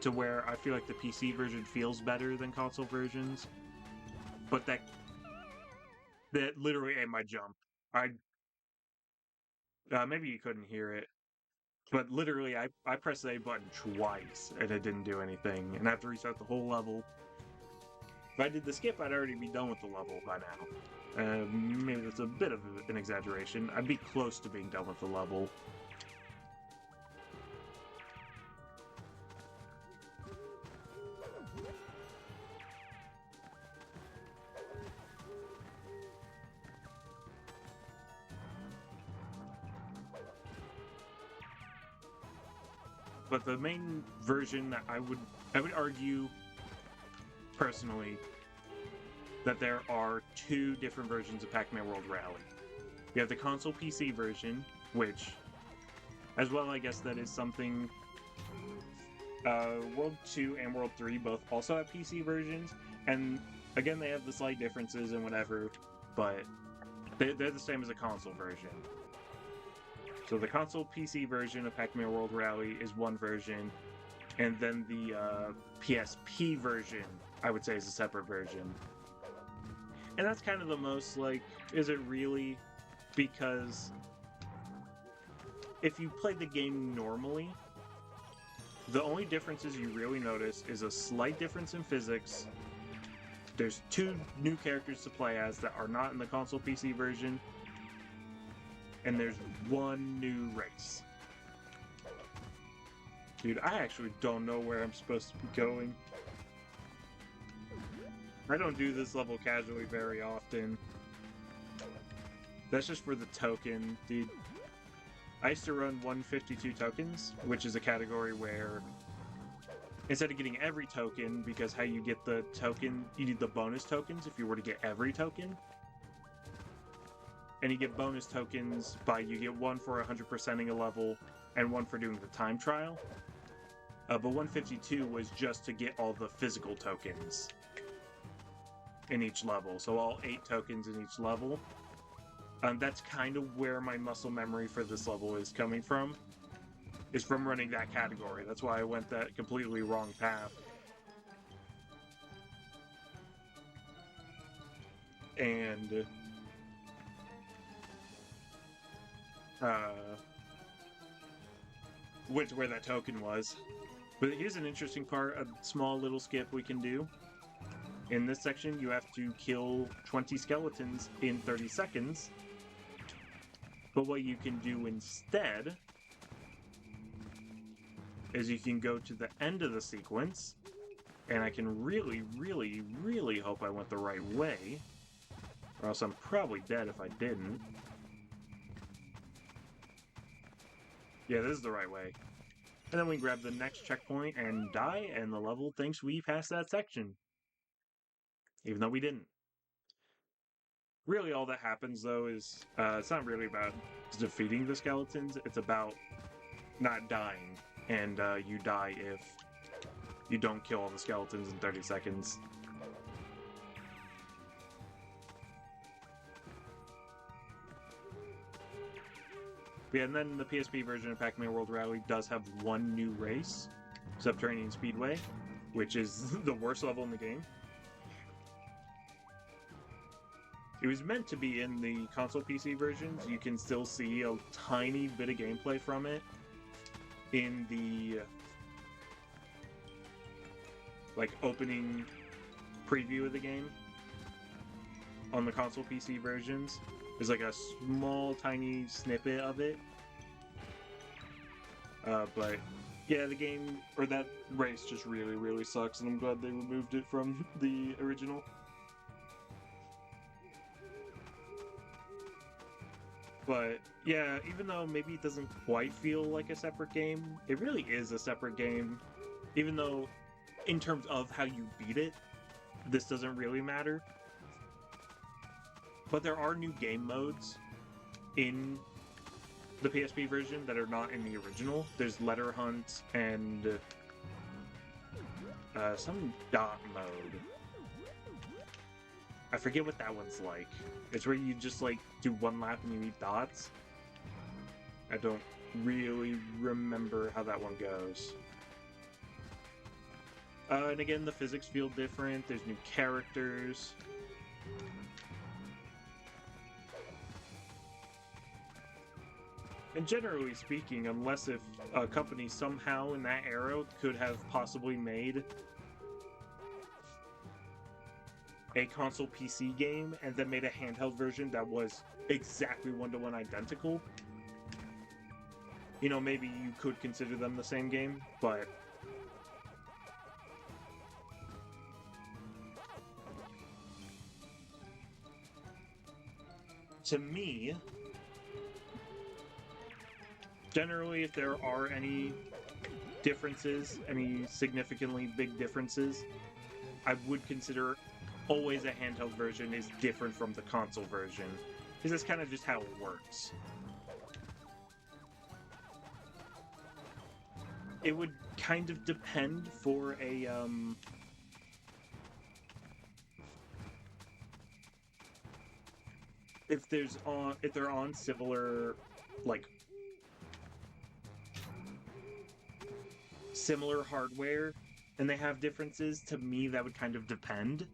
to where I feel like the PC version feels better than console versions. But that literally ate my jump. Maybe you couldn't hear it. But literally, I pressed the A button twice, and it didn't do anything, and I have to restart the whole level. If I did the skip, I'd already be done with the level by now. Maybe that's a bit of an exaggeration. I'd be close to being done with the level. But the main version that I would argue, personally, that there are 2 different versions of Pac-Man World Rally. You have the console PC version, which, as well, I guess that is something. World 2 and World 3 both also have PC versions, and again, they have the slight differences and whatever, but they're the same as a console version. So the console PC version of Pac-Man World Rally is one version, and then the PSP version, I would say, is a separate version. And that's kind of the most, like, Is it really? Because if you play the game normally, the only differences you really notice is a slight difference in physics. There's 2 new characters to play as that are not in the console PC version, and there's 1 new race. Dude, I actually don't know where I'm supposed to be going. I don't do this level casually very often. That's just for the token, dude. I used to run 152 tokens, which is a category where instead of getting every token, because how you get the token, you need the bonus tokens if you were to get every token. And you get bonus tokens by you get 1 for 100%ing a level and 1 for doing the time trial. But 152 was just to get all the physical tokens in each level, so all 8 tokens in each level. That's kind of where my muscle memory for this level is coming from, is from running that category. That's why I went that completely wrong path. And went to where that token was. But here's an interesting part, a small little skip we can do. In this section, you have to kill 20 skeletons in 30 seconds. But what you can do instead is you can go to the end of the sequence, and I can really, really, really hope I went the right way, or else I'm probably dead if I didn't. Yeah, this is the right way. And then we grab the next checkpoint and die, and the level thinks we passed that section. Even though we didn't. Really all that happens, though, is it's not really about defeating the skeletons, it's about not dying. And you die if you don't kill all the skeletons in 30 seconds. Yeah, and then the PSP version of Pac-Man World Rally does have 1 new race, Subterranean Speedway, which is the worst level in the game. It was meant to be in the console PC versions. You can still see a tiny bit of gameplay from it in the opening preview of the game on the console PC versions. There's a small tiny snippet of it. But yeah, the game, or that race just really, really sucks, and I'm glad they removed it from the original. But yeah, even though maybe it doesn't quite feel like a separate game, it really is a separate game. Even though, in terms of how you beat it, this doesn't really matter. But there are new game modes in the PSP version that are not in the original. There's Letter Hunt and some dot mode. I forget what that one's like. It's where you just do 1 lap and you eat dots. I don't really remember how that one goes. And again, the physics feel different. There's new characters. And generally speaking, unless if a company somehow in that era could have possibly made a console PC game and then made a handheld version that was exactly 1-to-1 identical, you know, maybe you could consider them the same game, but to me, generally, if there are any differences, any significantly big differences, I would consider always a handheld version is different from the console version, because that's kind of just how it works. It would kind of depend for a if they're on similar similar hardware and they have differences. To me, that would kind of depend.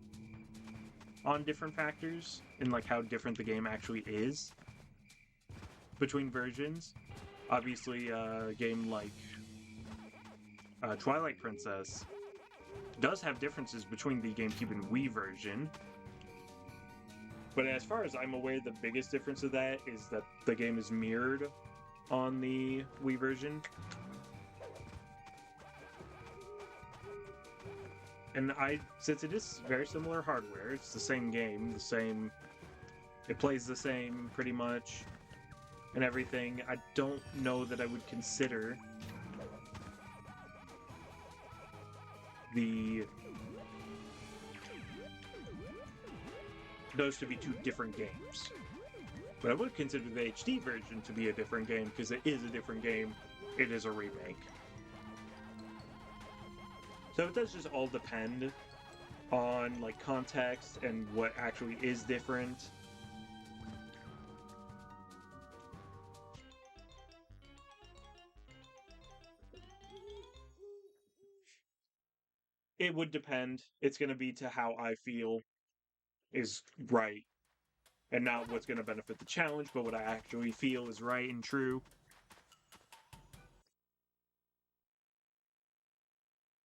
on different factors and like how different the game actually is between versions. Obviously, a game like Twilight Princess does have differences between the GameCube and Wii version. But as far as I'm aware, the biggest difference of that is that the game is mirrored on the Wii version. And since it is very similar hardware, it's the same game, it plays the same pretty much, and everything, I don't know that I would consider those to be two different games. But I would consider the HD version to be a different game, because it is a different game. It is a remake. So it does just all depend on like context and what actually is different. It would depend. It's going to be to how I feel is right, and not what's going to benefit the challenge, but what I actually feel is right and true.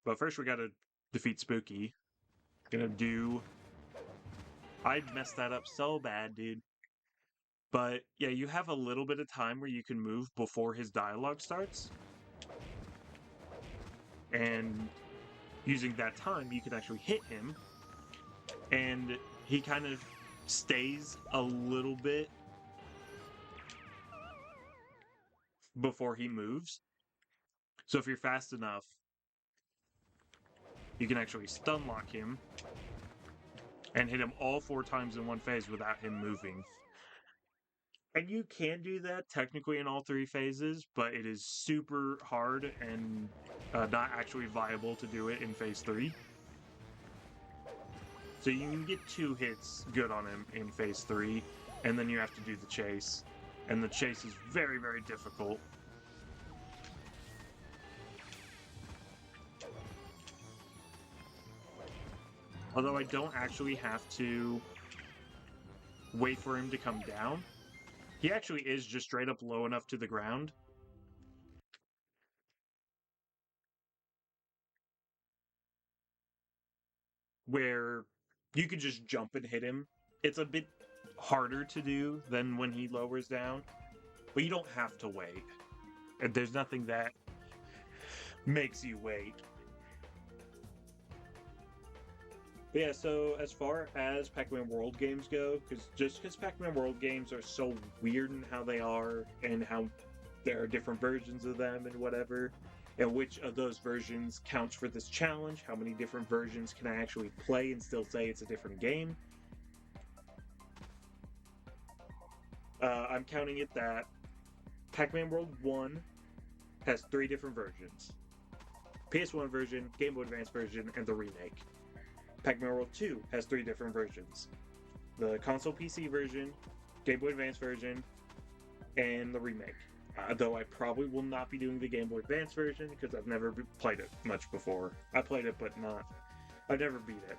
But first we gotta defeat Spooky. I messed that up so bad, dude. But yeah, you have a little bit of time where you can move before his dialogue starts. And using that time, you can actually hit him. And he kind of stays a little bit before he moves. So if you're fast enough, you can actually stun lock him and hit him all 4 times in one phase without him moving. And you can do that technically in all 3 phases, but it is super hard and not actually viable to do it in phase 3. So you can get 2 hits good on him in phase 3, and then you have to do the chase. And the chase is very, very difficult. Although I don't actually have to wait for him to come down. He actually is just straight up low enough to the ground. Where you could just jump and hit him. It's a bit harder to do than when he lowers down, but you don't have to wait. And there's nothing that makes you wait. But yeah, so as far as Pac-Man World games go, because Pac-Man World games are so weird in how they are, and how there are different versions of them and whatever, and which of those versions counts for this challenge, how many different versions can I actually play and still say it's a different game. I'm counting it that Pac-Man World 1 has 3 different versions. PS1 version, Game Boy Advance version, and the remake. Pac-Man World 2 has 3 different versions. The console PC version, Game Boy Advance version, and the remake. Though I probably will not be doing the Game Boy Advance version because I've never played it much before. I played it, but I've never beat it.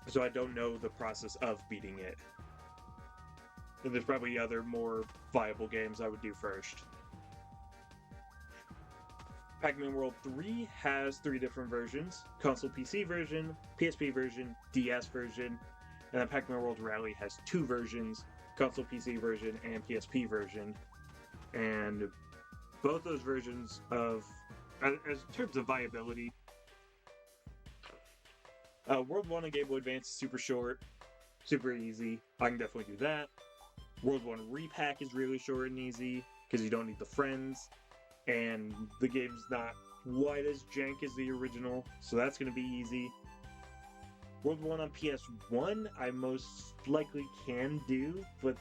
So I don't know the process of beating it. And there's probably other more viable games I would do first. Pac-Man World 3 has 3 different versions. Console PC version, PSP version, DS version, and then Pac-Man World Rally has 2 versions, console PC version and PSP version. And both those versions of, as in terms of viability, World 1 and Game Boy Advance is super short, super easy. I can definitely do that. World 1 Repack is really short and easy, because you don't need the friends, and the game's not quite as jank as the original, so that's going to be easy. World 1 on PS1, I most likely can do, but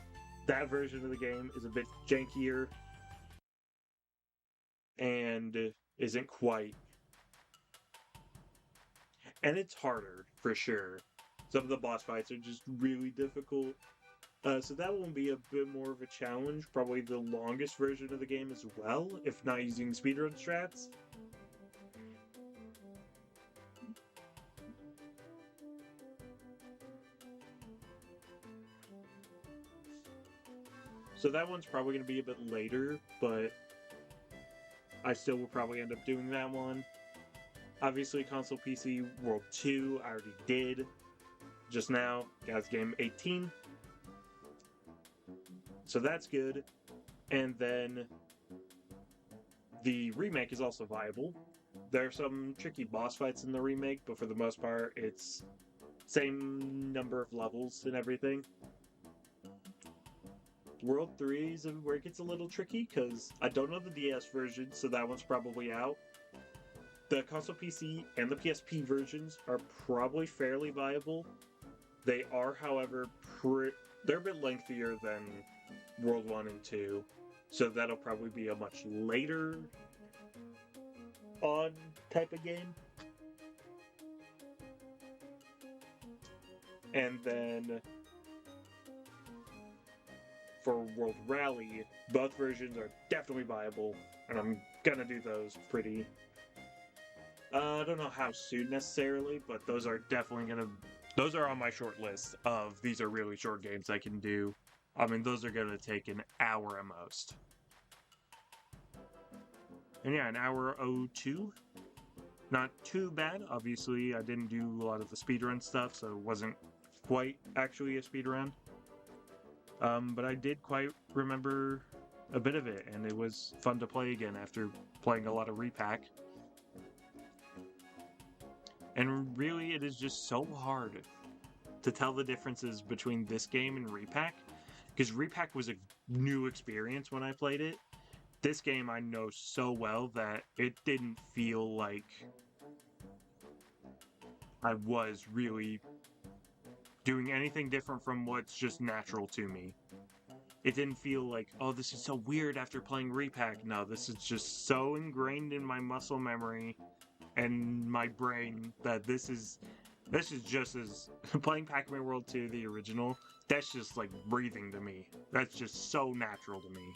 that version of the game is a bit jankier, and isn't quite. And it's harder, for sure. Some of the boss fights are just really difficult. So that will be a bit more of a challenge, probably the longest version of the game as well, if not using speedrun strats. . So that one's probably going to be a bit later, but I still will probably end up doing that one. Obviously, console PC World 2, I already did just now. Guys, game 18. So that's good. And then the remake is also viable. There are some tricky boss fights in the remake, but for the most part, it's same number of levels and everything. World 3 is where it gets a little tricky, because I don't know the DS version, so that one's probably out. The console PC and the PSP versions are probably fairly viable. They are, however, they're a bit lengthier than World 1 and 2, so that'll probably be a much later on type of game. And then for World Rally, both versions are definitely viable, and I'm gonna do those pretty... I don't know how soon necessarily, but those are definitely gonna... Those are on my short list of these are really short games I can do. I mean, those are gonna take an hour at most. And yeah, an hour 02. Not too bad. Obviously, I didn't do a lot of the speedrun stuff, so it wasn't quite actually a speedrun. But I did quite remember a bit of it, and it was fun to play again after playing a lot of Repack. And really, it is just so hard to tell the differences between this game and Repack, because Repack was a new experience when I played it. This game I know so well that it didn't feel like I was really doing anything different from what's just natural to me. It didn't feel like, oh, this is so weird after playing Repack. No, this is just so ingrained in my muscle memory and my brain that this is just as playing Pac-Man World 2, the original, that's just like breathing to me. That's just so natural to me.